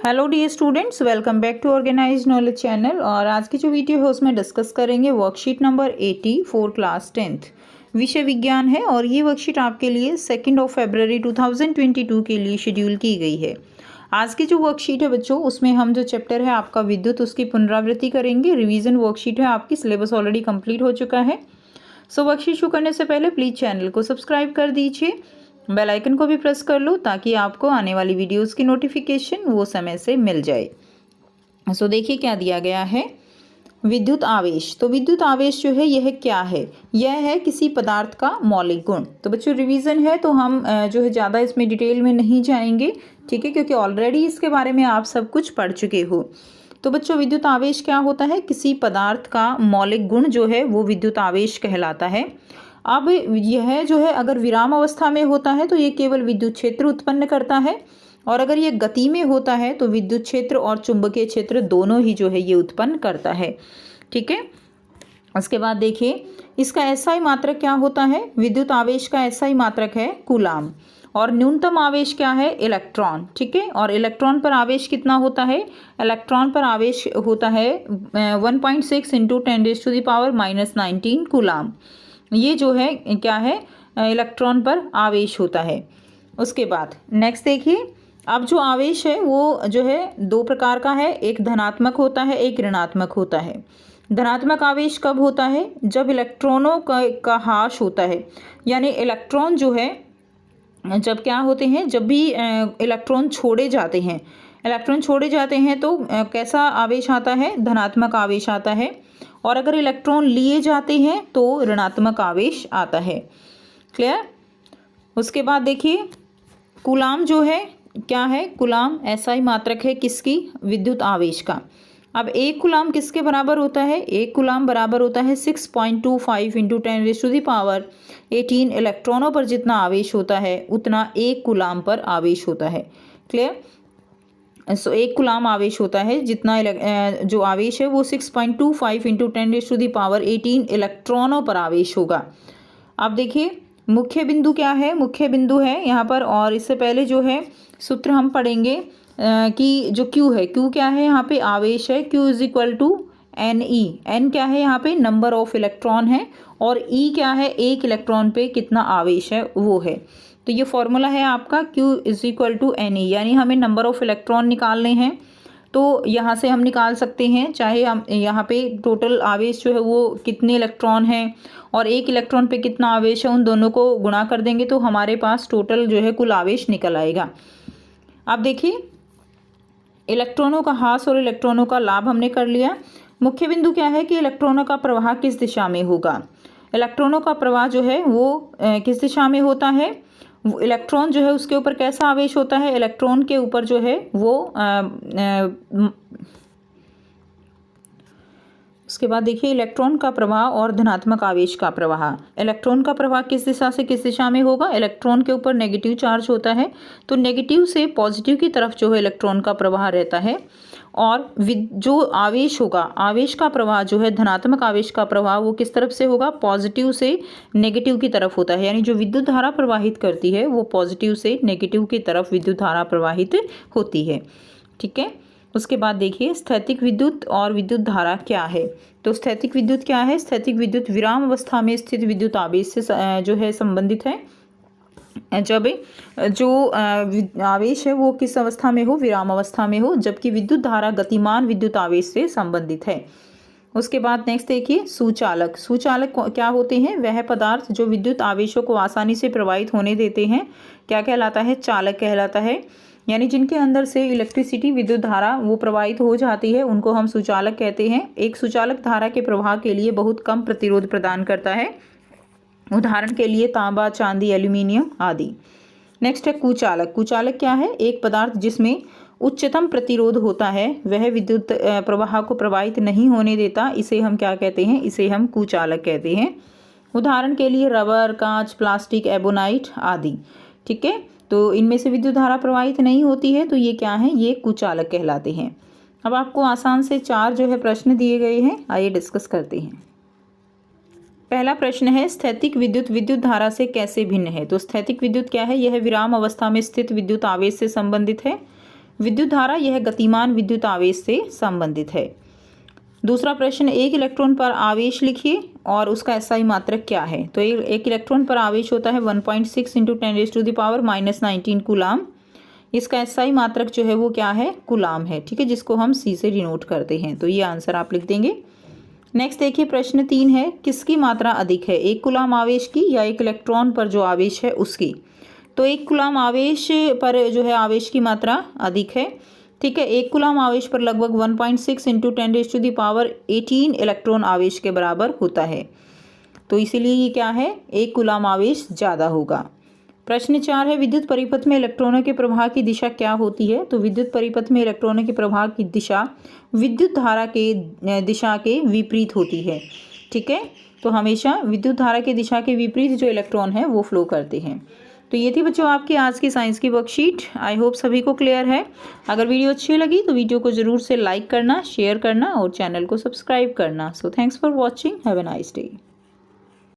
Hello dear students, welcome back to organised knowledge channel. और आज की जो वीडियो है उसमें डिस्कस करेंगे worksheet number 80 for class 10th विषय विज्ञान है। और ये वर्कशीट आपके लिए 2 फरवरी 2022 के लिए शेड्यूल की गई है। आज की जो वर्कशीट है बच्चों, उसमें हम जो चैप्टर है आपका विद्युत, उसकी पुनरावृत्ति करेंगे। रिवीजन वर्कशीट है आपकी, सिलेबस ऑलरेडी कंप्लीट हो चुका है। सो वर्कशीट शुरू करने से पहले प्लीज़ चैनल को सब्सक्राइब कर दीजिए, बेल आइकन को भी प्रेस कर लो ताकि आपको आने वाली वीडियोस की नोटिफिकेशन वो समय से मिल जाए। सो देखिए क्या दिया गया है, विद्युत आवेश। तो विद्युत आवेश जो है यह क्या है? यह है किसी पदार्थ का मौलिक गुण। तो बच्चों रिवीजन है तो हम जो है ज़्यादा इसमें डिटेल में नहीं जाएंगे, ठीक है, क्योंकि ऑलरेडी इसके बारे में आप सब कुछ पढ़ चुके हो। तो बच्चों विद्युत आवेश क्या होता है? किसी पदार्थ का मौलिक गुण जो है वो विद्युत आवेश कहलाता है। अब यह जो है अगर विराम अवस्था में होता है तो ये केवल विद्युत क्षेत्र उत्पन्न करता है, और अगर ये गति में होता है तो विद्युत क्षेत्र और चुंबकीय क्षेत्र दोनों ही जो है ये उत्पन्न करता है, ठीक है। उसके बाद देखिए इसका एसआई मात्रक क्या होता है? विद्युत आवेश का एसआई मात्रक है कूलाम। और न्यूनतम आवेश क्या है? इलेक्ट्रॉन, ठीक है। और इलेक्ट्रॉन पर आवेश कितना होता है? इलेक्ट्रॉन पर आवेश होता है 1.6 × 10⁻⁻19 कूलाम। ये जो है क्या है? इलेक्ट्रॉन पर आवेश होता है। उसके बाद नेक्स्ट देखिए, अब जो आवेश है वो जो है दो प्रकार का है, एक धनात्मक होता है, एक ऋणात्मक होता है। धनात्मक आवेश कब होता है? जब इलेक्ट्रॉनों का ह्रास होता है, यानी इलेक्ट्रॉन जो है जब क्या होते हैं, जब भी इलेक्ट्रॉन छोड़े जाते हैं तो कैसा आवेश आता है? धनात्मक आवेश आता है। और अगर इलेक्ट्रॉन लिए जाते हैं तो ऋणात्मक आवेश आता है। क्लियर? उसके बाद देखिए कूलाम जो है क्या है? कूलाम एसआई मात्रक है किसकी? विद्युत आवेश का। अब एक कूलाम किसके बराबर होता है? एक कूलाम बराबर होता है 6.25 × 10⁻18 इलेक्ट्रॉनों पर जितना आवेश होता है उतना एक कूलाम पर आवेश होता है। क्लियर? सो एक कूलाम आवेश होता है, जितना जो आवेश है वो 6.25 × 10⁻18 इलेक्ट्रॉनों पर आवेश होगा। अब देखिए मुख्य बिंदु क्या है? मुख्य बिंदु है यहाँ पर। और इससे पहले जो है सूत्र हम पढ़ेंगे कि जो Q है, Q क्या है? यहाँ पे आवेश है, Q = NE। N क्या है? यहाँ पे नंबर ऑफ इलेक्ट्रॉन है, और E क्या है? एक इलेक्ट्रॉन पे कितना आवेश है वो है। तो ये फॉर्मूला है आपका Q = NE, यानी हमें नंबर ऑफ इलेक्ट्रॉन निकालने हैं। तो यहाँ से हम निकाल सकते हैं, चाहे हम यहाँ पे टोटल आवेश जो है वो कितने इलेक्ट्रॉन हैं और एक इलेक्ट्रॉन पे कितना आवेश है, उन दोनों को गुणा कर देंगे तो हमारे पास टोटल जो है कुल आवेश निकल आएगा। अब देखिए इलेक्ट्रॉनों का ह्रास और इलेक्ट्रॉनों का लाभ हमने कर लिया। मुख्य बिंदु क्या है कि इलेक्ट्रॉनों का प्रवाह किस दिशा में होगा? इलेक्ट्रॉनों का प्रवाह जो है वो किस दिशा में होता है? इलेक्ट्रॉन जो है उसके ऊपर कैसा आवेश होता है? इलेक्ट्रॉन के ऊपर जो है वो उसके बाद देखिए इलेक्ट्रॉन का प्रवाह और धनात्मक आवेश का प्रवाह। इलेक्ट्रॉन का प्रवाह किस दिशा से किस दिशा में होगा? इलेक्ट्रॉन के ऊपर नेगेटिव चार्ज होता है, तो नेगेटिव से पॉजिटिव की तरफ जो है इलेक्ट्रॉन का प्रवाह रहता है। और जो आवेश होगा, आवेश का प्रवाह जो है, धनात्मक आवेश का प्रवाह वो किस तरफ से होगा? पॉजिटिव से नेगेटिव की तरफ होता है, यानी जो विद्युत धारा प्रवाहित करती है वो पॉजिटिव से नेगेटिव की तरफ विद्युत धारा प्रवाहित होती है, ठीक है। उसके बाद देखिए स्थैतिक विद्युत और विद्युत धारा क्या है? तो स्थैतिक विद्युत क्या है? स्थैतिक विद्युत विराम अवस्था में स्थित विद्युत आवेश से जो है संबंधित है। जब जो आवेश है वो किस अवस्था में हो? विराम अवस्था में हो, जबकि विद्युत धारा गतिमान विद्युत आवेश से संबंधित है। उसके बाद नेक्स्ट देखिए सुचालक। सुचालक क्या होते हैं? वह पदार्थ जो विद्युत आवेशों को आसानी से प्रवाहित होने देते हैं, क्या कहलाता है? चालक कहलाता है। यानी जिनके अंदर से इलेक्ट्रिसिटी, विद्युत धारा वो प्रवाहित हो जाती है, उनको हम सुचालक कहते हैं। एक सुचालक धारा के प्रवाह के लिए बहुत कम प्रतिरोध प्रदान करता है, उदाहरण के लिए तांबा, चांदी, एल्यूमिनियम आदि। नेक्स्ट है कुचालक। कुचालक क्या है? एक पदार्थ जिसमें उच्चतम प्रतिरोध होता है, वह विद्युत प्रवाह को प्रवाहित नहीं होने देता, इसे हम क्या कहते हैं? इसे हम कुचालक कहते हैं। उदाहरण के लिए रबर, कांच, प्लास्टिक, एबोनाइट आदि, ठीक है। तो इनमें से विद्युत धारा प्रवाहित नहीं होती है, तो ये क्या है? ये कुचालक कहलाते हैं। अब आपको आसान से 4 जो है प्रश्न दिए गए हैं, आइए डिस्कस करते हैं। पहला प्रश्न है स्थैतिक विद्युत विद्युत धारा से कैसे भिन्न है? तो स्थैतिक विद्युत क्या है? यह विराम अवस्था में स्थित विद्युत आवेश से संबंधित है। विद्युत धारा यह गतिमान विद्युत आवेश से संबंधित है। दूसरा प्रश्न, एक इलेक्ट्रॉन पर आवेश लिखिए और उसका एसआई मात्रक क्या है। तो एक इलेक्ट्रॉन पर आवेश होता है 1.6 × 10⁻⁻19 कूलाम। इसका एसआई मात्रक जो है वो क्या है, कूलाम है, ठीक है, जिसको हम सी से डिनोट करते हैं। तो ये आंसर आप लिख देंगे। नेक्स्ट देखिए प्रश्न 3 है, किसकी मात्रा अधिक है, एक कूलाम आवेश की या एक इलेक्ट्रॉन पर जो आवेश है उसकी। तो एक कूलाम आवेश पर जो है आवेश की मात्रा अधिक है, ठीक है। एक कूलाम आवेश पर लगभग 1.6 × 10⁻18 इलेक्ट्रॉन आवेश के बराबर होता है। तो इसीलिए ये क्या है, एक कूलाम आवेश ज़्यादा होगा। प्रश्न 4 है, विद्युत परिपथ में इलेक्ट्रॉनों के प्रवाह की दिशा क्या होती है। तो विद्युत परिपथ में इलेक्ट्रॉनों के प्रवाह की दिशा विद्युत धारा के दिशा के विपरीत होती है, ठीक है। तो हमेशा विद्युत धारा की दिशा के विपरीत जो इलेक्ट्रॉन है वो फ्लो करते हैं। तो ये थी बच्चों आपकी आज की साइंस की वर्कशीट। आई होप सभी को क्लियर है। अगर वीडियो अच्छी लगी तो वीडियो को ज़रूर से लाइक करना, शेयर करना और चैनल को सब्सक्राइब करना। So thanks for watching, have a nice day.